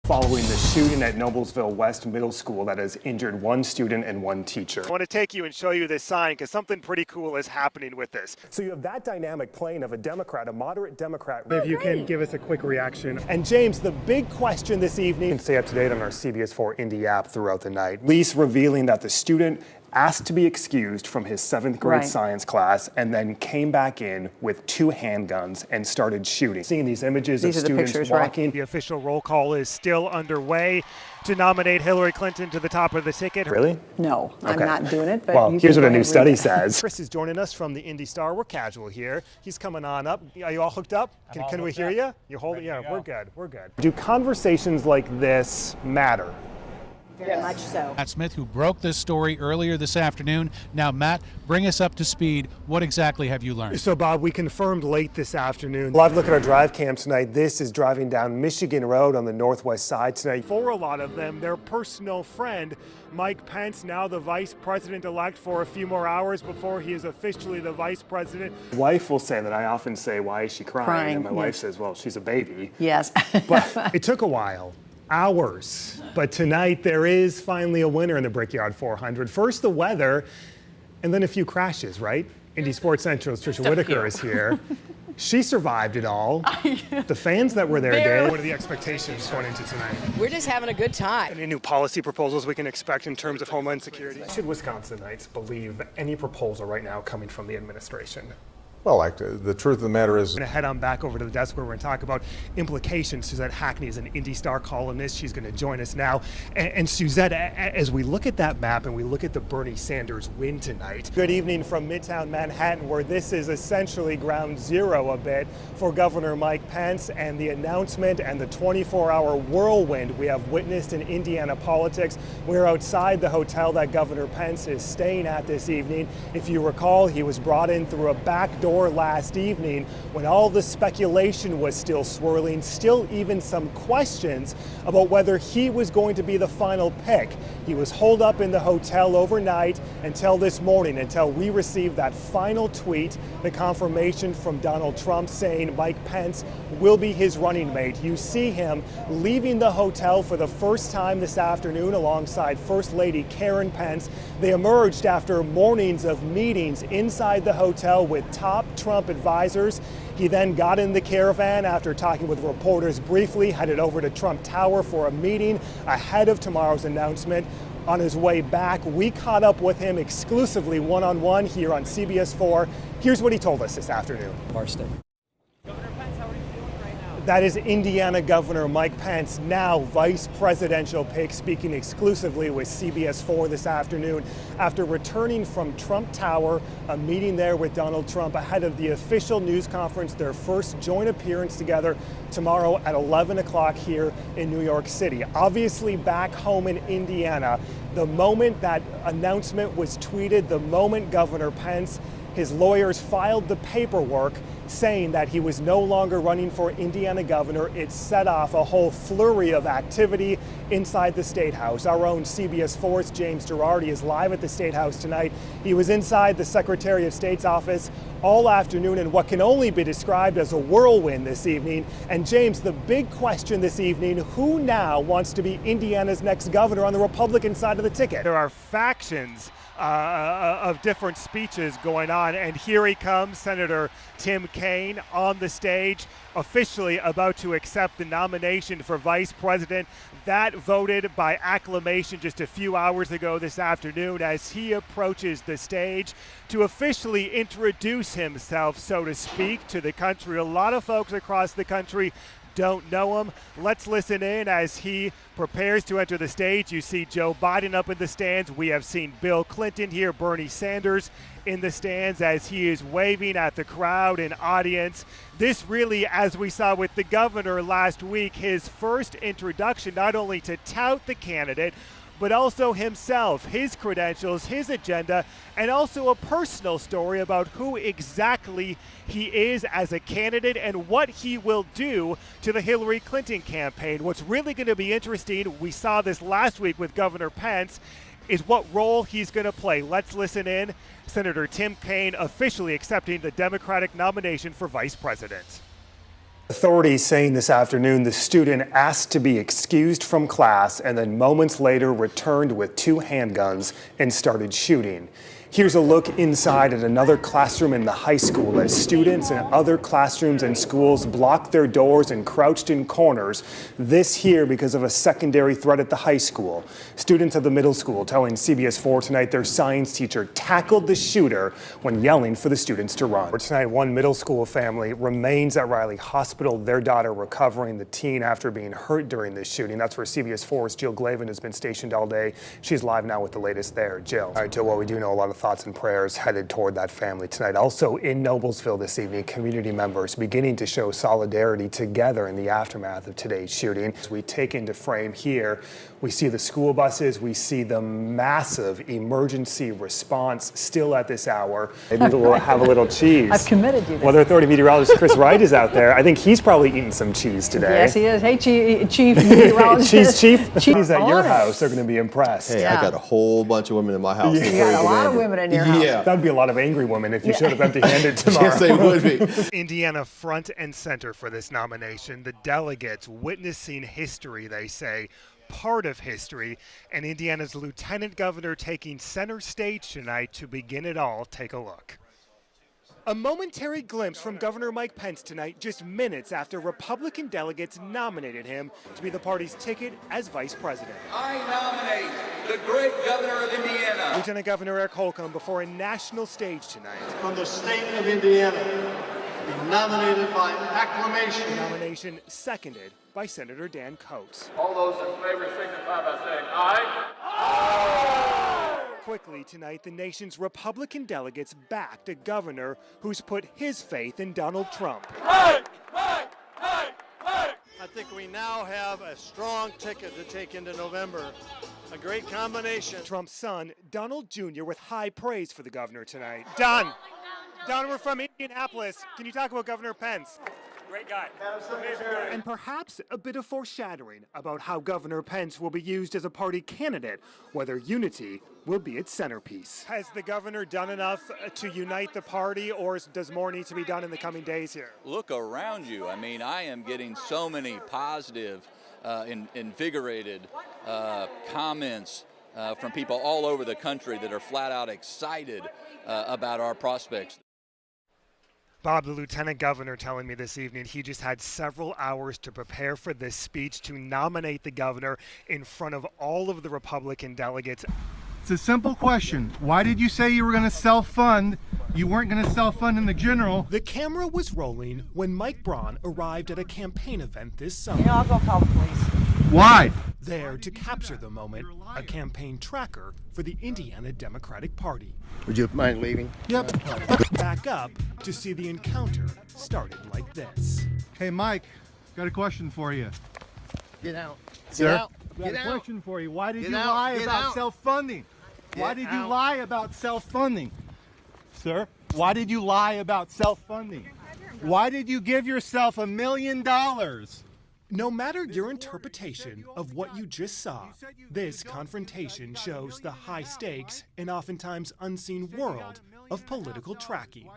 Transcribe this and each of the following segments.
Following the shooting at Noblesville West Middle School that has injured one student and one teacher. I want to take you and show you this sign because something pretty cool is happening with this. So you have that dynamic playing of a Democrat, a moderate Democrat. If you can give us a quick reaction. And James, the big question this evening, and stay up to date on our CBS4 Indy app throughout the night. Police revealing that the student asked to be excused from his 7th grade science class and then came back in with 2 handguns and started shooting. Seeing these images of students walking. The official roll call is still underway to nominate Hillary Clinton to the top of the ticket. Really? No, I'm not doing it. But well, here's what a new study says. Chris is joining us from the Indy Star. We're casual here. He's coming on up. Are you all hooked up? Can we hear you? You hold it? Yeah, we're good. We're good. Do conversations like this matter? Very much so. Matt Smith, who broke this story earlier this afternoon. Now, Matt, bring us up to speed. What exactly have you learned? So, Bob, we confirmed late this afternoon. Live look at our drive cam tonight. This is driving down Michigan Road on the northwest side tonight. For a lot of them, their personal friend, Mike Pence, now the vice president-elect for a few more hours before he is officially the vice president. My wife will say that I often say, "Why is she crying?" And my wife says, "Well, she's a baby." Yes. But it took a while. Hours. But tonight there is finally a winner in the Brickyard 400. First the weather, and then a few crashes, right? Indy Sports Central's Trisha Whitaker is here. She survived it all. The fans that were there did. What are the expectations going into tonight? We're just having a good time. Any new policy proposals we can expect in terms of Homeland Security? Should Wisconsinites believe any proposal right now coming from the administration? Well, the truth of the matter is, I'm going to head on back over to the desk where we're going to talk about implications. Suzette Hackney is an Indy Star columnist. She's going to join us now. And Suzette, as we look at that map and we look at the Bernie Sanders win tonight. Good evening from Midtown Manhattan, where this is essentially ground zero a bit for Governor Mike Pence and the announcement and the 24-hour whirlwind we have witnessed in Indiana politics. We're outside the hotel that Governor Pence is staying at this evening. If you recall, he was brought in through a back door last evening when all the speculation was still swirling, still even some questions about whether he was going to be the final pick. He was holed up in the hotel overnight until this morning, until we received that final tweet, the confirmation from Donald Trump saying Mike Pence will be his running mate. You see him leaving the hotel for the first time this afternoon alongside First Lady Karen Pence. They emerged after mornings of meetings inside the hotel with top Trump advisors. He then got in the caravan after talking with reporters briefly, headed over to Trump Tower for a meeting ahead of tomorrow's announcement. On his way back, we caught up with him exclusively one-on-one here on CBS4. Here's what he told us this afternoon. That is Indiana Governor Mike Pence, now vice presidential pick, speaking exclusively with CBS4 this afternoon after returning from Trump Tower, a meeting there with Donald Trump ahead of the official news conference, their first joint appearance together tomorrow at 11 o'clock here in New York City. Obviously back home in Indiana, the moment that announcement was tweeted, the moment Governor Pence, his lawyers filed the paperwork saying that he was no longer running for Indiana governor, it set off a whole flurry of activity inside the State House. Our own CBS 4's James Girardi is live at the State House tonight. He was inside the Secretary of State's office all afternoon in what can only be described as a whirlwind this evening. And James, the big question this evening, who now wants to be Indiana's next governor on the Republican side of the ticket? There are factions of different speeches going on, and here he comes, Senator Tim Kaine on the stage, officially about to accept the nomination for vice president. That voted by acclamation just a few hours ago this afternoon as he approaches the stage to officially introduce himself, so to speak, to the country. A lot of folks across the country don't know him. Let's listen in as he prepares to enter the stage. You see Joe Biden up in the stands. We have seen Bill Clinton here, Bernie Sanders in the stands as he is waving at the crowd and audience. This really, as we saw with the governor last week, his first introduction not only to tout the candidate, but also himself, his credentials, his agenda, and also a personal story about who exactly he is as a candidate and what he will do to the Hillary Clinton campaign. What's really going to be interesting, we saw this last week with Governor Pence, is what role he's going to play. Let's listen in. Senator Tim Kaine officially accepting the Democratic nomination for vice president. Authorities saying this afternoon the student asked to be excused from class and then moments later returned with 2 handguns and started shooting. Here's a look inside at another classroom in the high school as students in other classrooms and schools blocked their doors and crouched in corners. This here because of a secondary threat at the high school. Students at the middle school telling CBS 4 tonight their science teacher tackled the shooter when yelling for the students to run. Tonight, one middle school family remains at Riley Hospital. Their daughter recovering, the teen after being hurt during this shooting. That's where CBS 4's Jill Glavin has been stationed all day. She's live now with the latest there. Jill. All right, Jill, well, we do know a lot of thoughts and prayers headed toward that family tonight. Also in Noblesville this evening, community members beginning to show solidarity together in the aftermath of today's shooting. As we take into frame here, we see the school buses, we see the massive emergency response still at this hour. Maybe we'll have a little cheese. I've committed you. Weather Authority meteorologist Chris Wright is out there. I think he's probably eating some cheese today. Yes, he is. Hey, Chief Meteorologist. Cheese Chief. Chief He's at your honor. house. They're going to be impressed. Hey, Yeah. I got a whole bunch of women in my house. Yeah. You got a lot of women in your house. Yeah. That'd be a lot of angry women if you showed up empty-handed tomorrow. Yes, they would be. Indiana front and center for this nomination. The delegates witnessing history, they say, part of history, and Indiana's lieutenant governor taking center stage tonight to begin it all. Take a look. A momentary glimpse from Governor Mike Pence tonight, just minutes after Republican delegates nominated him to be the party's ticket as vice president. I nominate the great governor of Indiana. Lieutenant Governor Eric Holcomb before a national stage tonight. From the state of Indiana, be nominated by acclamation. The nomination seconded by Senator Dan Coates. All those in favor signify by saying aye. Quickly tonight, the nation's Republican delegates backed a governor who's put his faith in Donald Trump. I think we now have a strong ticket to take into November. A great combination. Trump's son, Donald Jr., with high praise for the governor tonight. Don, we're from Indianapolis. Can you talk about Governor Pence? Great guy. And perhaps a bit of foreshadowing about how Governor Pence will be used as a party candidate, whether unity will be its centerpiece. Has the governor done enough to unite the party, or does more need to be done in the coming days here? Look around you. I mean, I am getting so many positive, invigorated comments from people all over the country that are flat out excited about our prospects. Bob, the lieutenant governor, telling me this evening he just had several hours to prepare for this speech to nominate the governor in front of all of the Republican delegates. It's a simple question. Why did you say you were going to self-fund? You weren't going to self-fund in the general. The camera was rolling when Mike Braun arrived at a campaign event this summer. I'll go call the police. Why? There to capture the moment, a campaign tracker for the Indiana Democratic Party. Would you mind leaving? Yep. Back up to see the encounter started like this. Hey, Mike, got a question for you. Get out. Sir? Get Got a out. question for you. Why did Get you out. lie Get about out. self-funding? Why Get did you out. lie about self-funding? Sir, why did you lie about self-funding? Why did you give yourself $1 million? No matter your interpretation of what you just saw, this confrontation shows the high stakes and oftentimes unseen world of political tracking.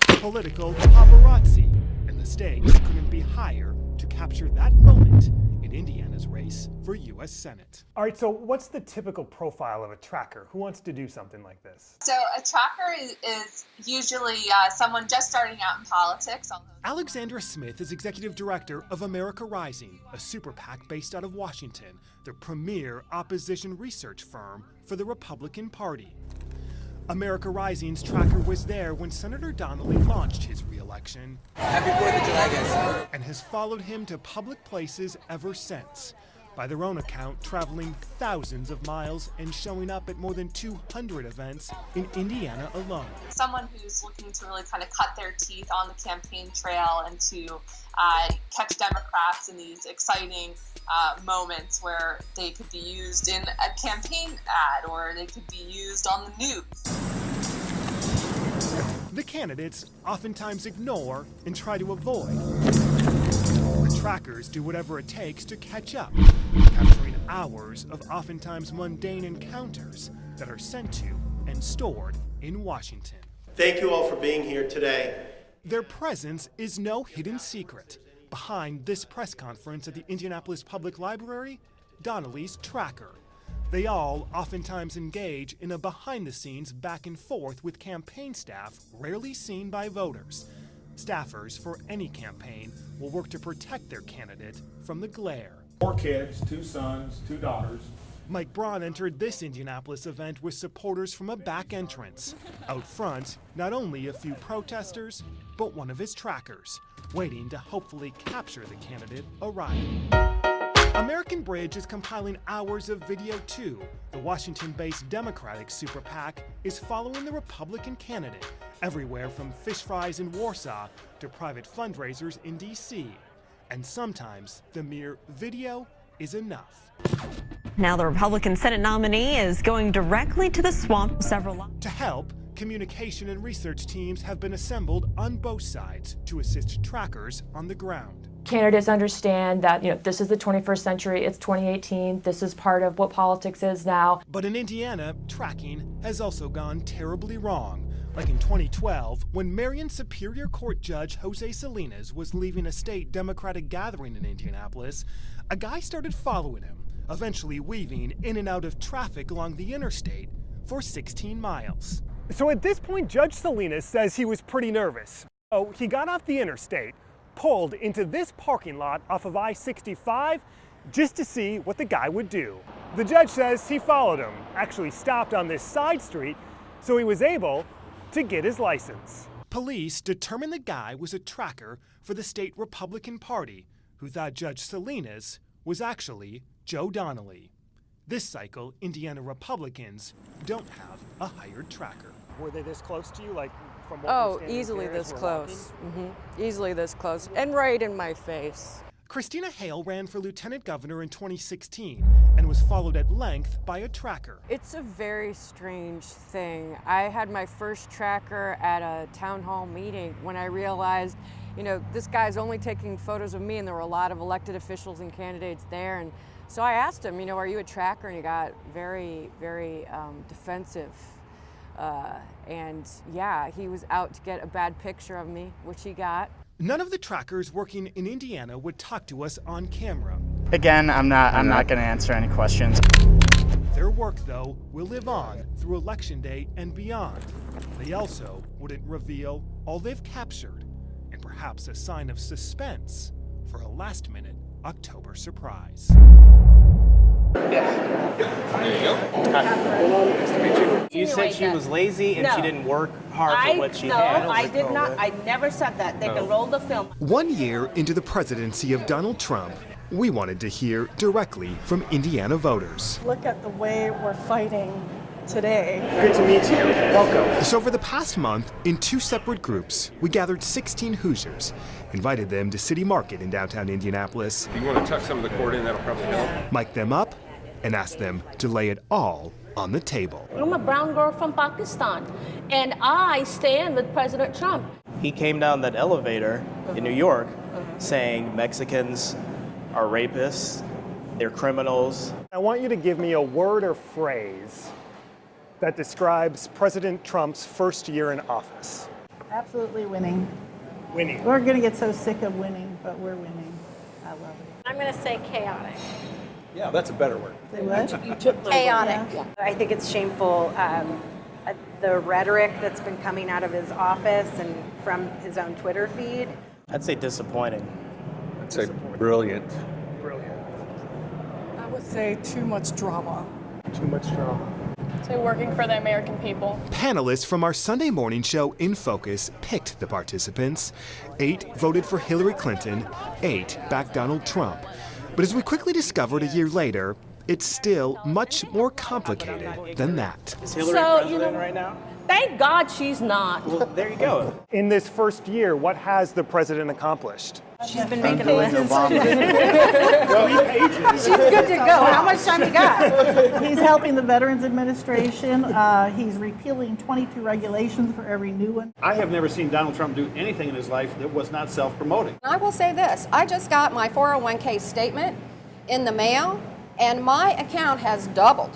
Political paparazzi, and the stakes couldn't be higher to capture that moment in Indiana's race for U.S. Senate. All right, so what's the typical profile of a tracker? Who wants to do something like this? So a tracker is usually someone just starting out in politics. Alexandra Smith is executive director of America Rising, a super PAC based out of Washington, the premier opposition research firm for the Republican Party. America Rising's tracker was there when Senator Donnelly launched his re-election. Happy 4th of July, guys. And has followed him to public places ever since. By their own account, traveling thousands of miles and showing up at more than 200 events in Indiana alone. Someone who's looking to really kind of cut their teeth on the campaign trail and to catch Democrats in these exciting moments where they could be used in a campaign ad or they could be used on the news. The candidates oftentimes ignore and try to avoid. The trackers do whatever it takes to catch up, capturing hours of oftentimes mundane encounters that are sent to and stored in Washington. Thank you all for being here today. Their presence is no hidden secret. Behind this press conference at the Indianapolis Public Library, Donnelly's tracker. They all oftentimes engage in a behind-the-scenes back and forth with campaign staff rarely seen by voters. Staffers for any campaign will work to protect their candidate from the glare. 4 kids, 2 sons, 2 daughters. Mike Braun entered this Indianapolis event with supporters from a back entrance. Out front, not only a few protesters, but one of his trackers, waiting to hopefully capture the candidate arriving. American Bridge is compiling hours of video too. The Washington-based Democratic Super PAC is following the Republican candidate everywhere from fish fries in Warsaw to private fundraisers in D.C. And sometimes the mere video is enough. Now the Republican Senate nominee is going directly to the swamp. To help, communication and research teams have been assembled on both sides to assist trackers on the ground. Candidates understand that, this is the 21st century, it's 2018, this is part of what politics is now. But in Indiana, tracking has also gone terribly wrong. Like in 2012, when Marion Superior Court Judge Jose Salinas was leaving a state Democratic gathering in Indianapolis, a guy started following him, eventually weaving in and out of traffic along the interstate for 16 miles. So at this point, Judge Salinas says he was pretty nervous. So he got off the interstate, pulled into this parking lot off of I-65 just to see what the guy would do. The judge says he followed him, actually stopped on this side street, so he was able to get his license. Police determined the guy was a tracker for the state Republican Party, who thought Judge Salinas was actually Joe Donnelly. This cycle, Indiana Republicans don't have a hired tracker. Were they this close to you, like from what easily this close. Easily this close, and right in my face. Christina Hale ran for lieutenant governor in 2016 and was followed at length by a tracker. It's a very strange thing. I had my first tracker at a town hall meeting when I realized, this guy's only taking photos of me, and there were a lot of elected officials and candidates there. And so I asked him, are you a tracker? And he got very, very defensive. And yeah, he was out to get a bad picture of me, which he got. None of the trackers working in Indiana would talk to us on camera. Again, I'm not going to answer any questions. Their work, though, will live on through Election Day and beyond. They also wouldn't reveal all they've captured, and perhaps a sign of suspense for a last-minute October surprise. You said she was lazy and she didn't work hard for what she had. No, I did not. I never said that. They can roll the film. 1 year into the presidency of Donald Trump, we wanted to hear directly from Indiana voters. Look at the way we're fighting today. Good to meet you. Welcome. So for the past month, in 2 separate groups, we gathered 16 Hoosiers, invited them to City Market in downtown Indianapolis. If you want to tuck some of the cord in, that'll probably help. Mic'd them up and asked them to lay it all on the table. I'm a brown girl from Pakistan, and I stand with President Trump. He came down that elevator in New York saying Mexicans are rapists, they're criminals. I want you to give me a word or phrase that describes President Trump's first year in office. Absolutely winning. Winning. We're going to get so sick of winning, but we're winning. I love it. I'm going to say chaotic. Yeah, that's a better word. Say what? You took chaotic. Yeah. I think it's shameful, the rhetoric that's been coming out of his office and from his own Twitter feed. I'd say disappointing. I'd say brilliant. I would say too much drama. Too much drama. So working for the American people. Panelists from our Sunday morning show In Focus picked the participants. 8 voted for Hillary Clinton, 8 backed Donald Trump. But as we quickly discovered a year later, it's still much more complicated than that. Is Hillary president right now? Thank God she's not. Well, there you go. In this first year, what has the president accomplished? She's been making a list. She's good to go. How much time you got? He's helping the Veterans Administration. He's repealing 22 regulations for every new one. I have never seen Donald Trump do anything in his life that was not self-promoting. I will say this. I just got my 401k statement in the mail, and my account has doubled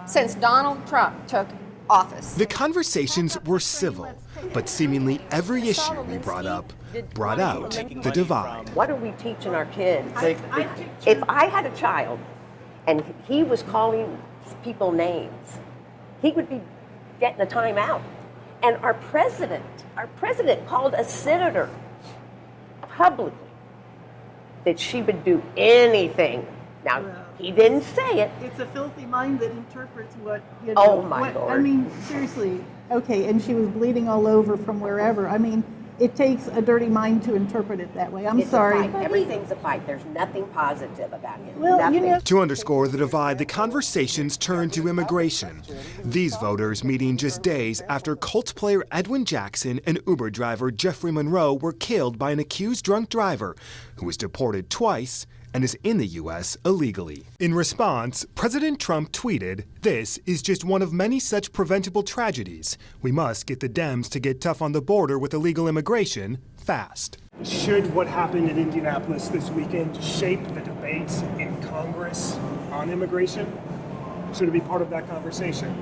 since Donald Trump took office. The conversations were civil, but seemingly every issue we brought up brought out the divide. What are we teaching our kids? If I had a child and he was calling people names, he would be getting a timeout. And our president called a senator publicly that she would do anything. Now, he didn't say it. It's a filthy mind that interprets what, you know. Oh, my Lord. I mean, seriously, okay, and she was bleeding all over from wherever. I mean, it takes a dirty mind to interpret it that way. I'm It's sorry. A fight. Everything's a fight. There's nothing positive about him. Well, nothing. you know. To underscore the divide, the conversations turned to immigration. These voters meeting just days after Colts player Edwin Jackson and Uber driver Jeffrey Monroe were killed by an accused drunk driver who was deported twice and is in the U.S. illegally. In response, President Trump tweeted, "This is just one of many such preventable tragedies. We must get the Dems to get tough on the border with illegal immigration fast." Should what happened in Indianapolis this weekend shape the debates in Congress on immigration? Should it be part of that conversation?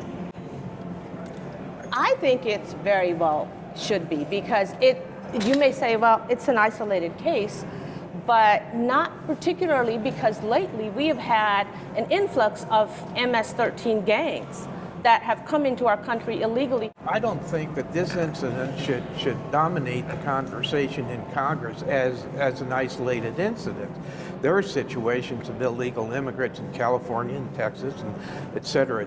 I think it's very well should be, because you may say, well, it's an isolated case, but not particularly, because lately we have had an influx of MS-13 gangs that have come into our country illegally. I don't think that this incident should dominate the conversation in Congress as an isolated incident. There are situations of illegal immigrants in California and Texas and et cetera,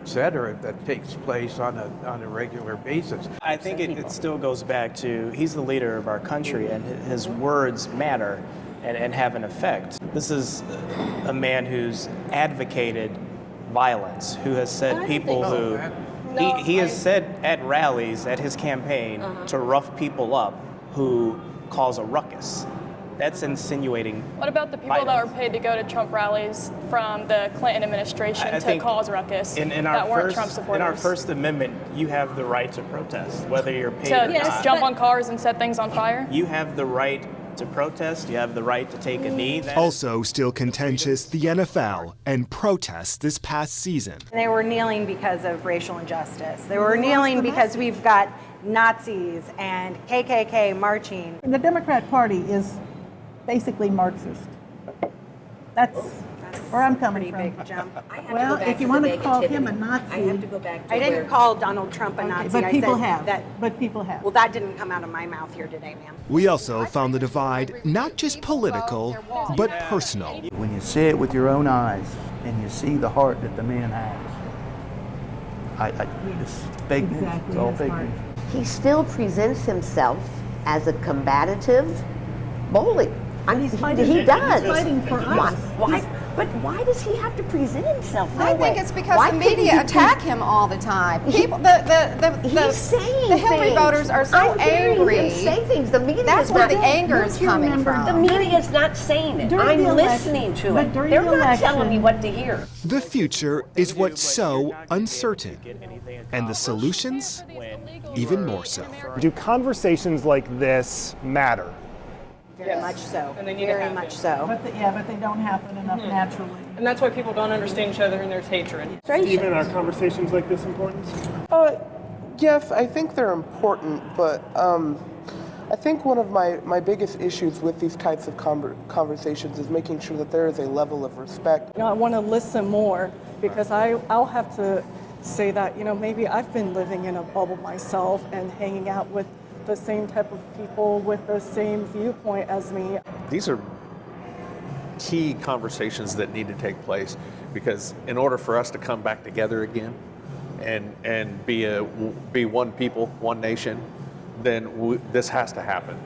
that takes place on a regular basis. I think it still goes back to he's the leader of our country and his words matter and have an effect. This is a man who's advocated violence, who has said people who he has said at rallies at his campaign to rough people up who cause a ruckus. That's insinuating. What about the people violence. that were paid to go to Trump rallies from the Clinton administration I to think cause ruckus in that weren't Trump supporters? In our First Amendment, you have the right to protest, whether you're paid to or not. just jump on cars and set things on fire? You have the right to protest. You have the right to take a knee. Also still contentious, the NFL and protests this past season. They were kneeling because of racial injustice. They were kneeling because we've got Nazis and KKK marching. The Democrat Party is basically Marxist. That's where I'm coming from. Big jump. Well, if you want to call him a Nazi. I have to go back to I didn't call Donald Trump a Nazi. But people I said have. That, but people have. Well, that didn't come out of my mouth here today, ma'am. We also found the divide not just political, but personal. When you see it with your own eyes and you see the heart that the man has, it's fake news. It's all fake news. He still presents himself as a combative bully. He's fighting, he does. He's fighting for us. But why does he have to present himself that I way? think it's because the media attack him all the time. People, He's saying the Hillary things. voters are so I'm hearing angry. him say things. The media That's is where not, the anger is coming from. The media is not saying it. I'm listening to it. They're not telling me what to hear. The future is what's so uncertain, and the solutions even more so. Do conversations like this matter? Very much so. And they need very much so. But they don't happen enough naturally. And that's why people don't understand each other and there's hatred. Stephen, are conversations like this important? Yes, I think they're important, but I think one of my biggest issues with these types of conversations is making sure that there is a level of respect. I want to listen more, because I'll have to say that, maybe I've been living in a bubble myself and hanging out with the same type of people with the same viewpoint as me. These are key conversations that need to take place, because in order for us to come back together again and be one people, one nation, then this has to happen.